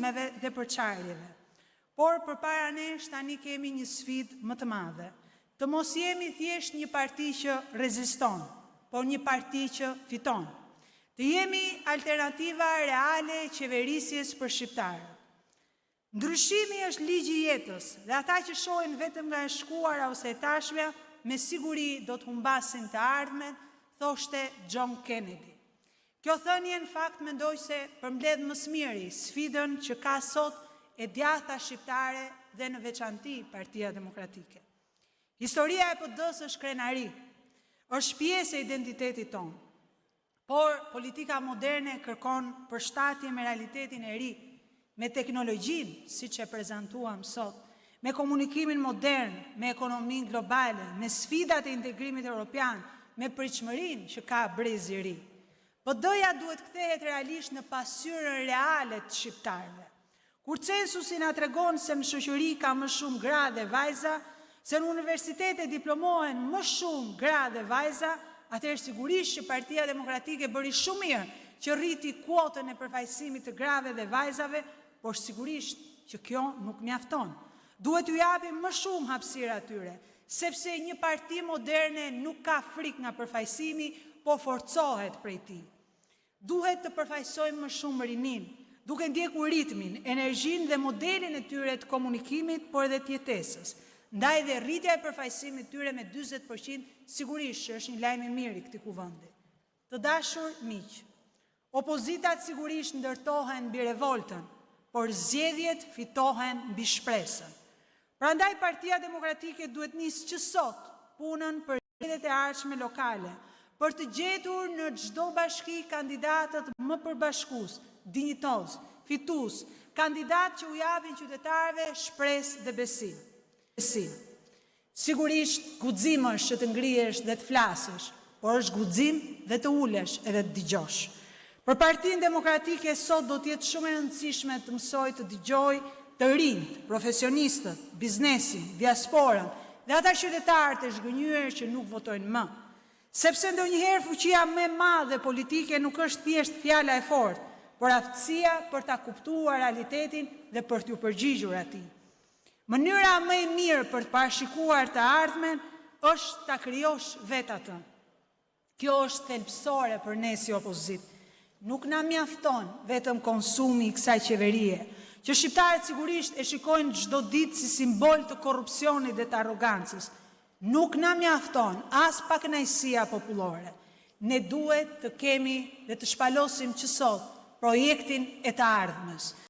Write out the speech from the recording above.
sulmeve dhe përçarjeve. Por përpara nesh tani kemi një sfidë më të madhe. Të mos jemi thjesht një parti që reziston, por një parti që fiton. Të jemi alternativa reale e qeverisjes për shqiptarët. Ndryshimi është ligji i jetës dhe ata që shohin vetëm nga e shkuara ose e tashmja, me siguri do të humbasin të ardhmen, thoshte John Kennedy. Kjo thënie në fakt mendoj se përmbledh më së miri sfidën që ka sot e djatha shqiptare dhe në veçanti Partia Demokratike. Historia e PD-s është krenari, është pjesë e identitetit tonë, por politika moderne kërkon përshtatje me realitetin e ri, me teknologjinë, siç e prezantuam sot, me komunikimin modern, me ekonominë globale, me sfidat e integrimit evropian, me pritshmërinë që ka brezi i ri. PD-ja duhet kthehet realisht në pasqyrën reale të shqiptarëve. Kur censusi na tregon se në shoqëri ka më shumë gra dhe vajza, se në universitete diplomohen më shumë gra dhe vajza, atëherë sigurisht që Partia Demokratike bëri shumë mirë që rriti kuotën e përfaqësimit të grave dhe vajzave, por sigurisht që kjo nuk mjafton. Duhet t'u japim më shumë hapësirë atyre, sepse një parti moderne nuk ka frikë nga përfaqësimi, po forcohet prej tij. Duhet të përfaqësojmë më shumë rinin, duke ndjekur ritmin, energjinë dhe modelin e tyre të komunikimit, por edhe të jetesës. Ndaj dhe rritja e përfaqësimit tyre me 40% sigurisht që është një lajm i mirë i këtij kuvendi. Të dashur miq, opozitat sigurisht ndërtohen mbi revoltën, por zgjedhjet fitohen mbi shpresën. Prandaj Partia Demokratike duhet nisë që sot punën për zgjedhjet e ardhshme lokale, për të gjetur në çdo bashki kandidatët më përbashkues, dinjitoz, fitues, kandidatë që u japin qytetarëve shpresë dhe besim. Sigurisht guxim është që të ngrihesh dhe të flasësh, por është guxim dhe të ulesh edhe të dëgjosh. Për Partinë Demokratike sot do të jetë shumë e rëndësishme të mësoj të dëgjoj të rinjt, profesionistët, biznesin, diasporën dhe ata qytetarët e zhgënjyer që nuk votojnë më. Sepse ndonjëherë fuqia më e madhe politike nuk është thjesht fjala e fortë, por aftësia për ta kuptuar realitetin dhe për t'u përgjigjur atij. Mënyra më e mirë për të parashikuar të ardhmen është ta krijosh vetë atë. Kjo është thelbësore për ne si opozitë. Nuk na mjafton vetëm konsumi i kësaj qeverie, që shqiptarët sigurisht e shikojnë çdo ditë si simbol të korrupsionit dhe të arrogancës. Nuk na mjafton as pakënaqësia popullore. Ne duhet të kemi dhe të shpalosim që sot projektin e të ardhmës.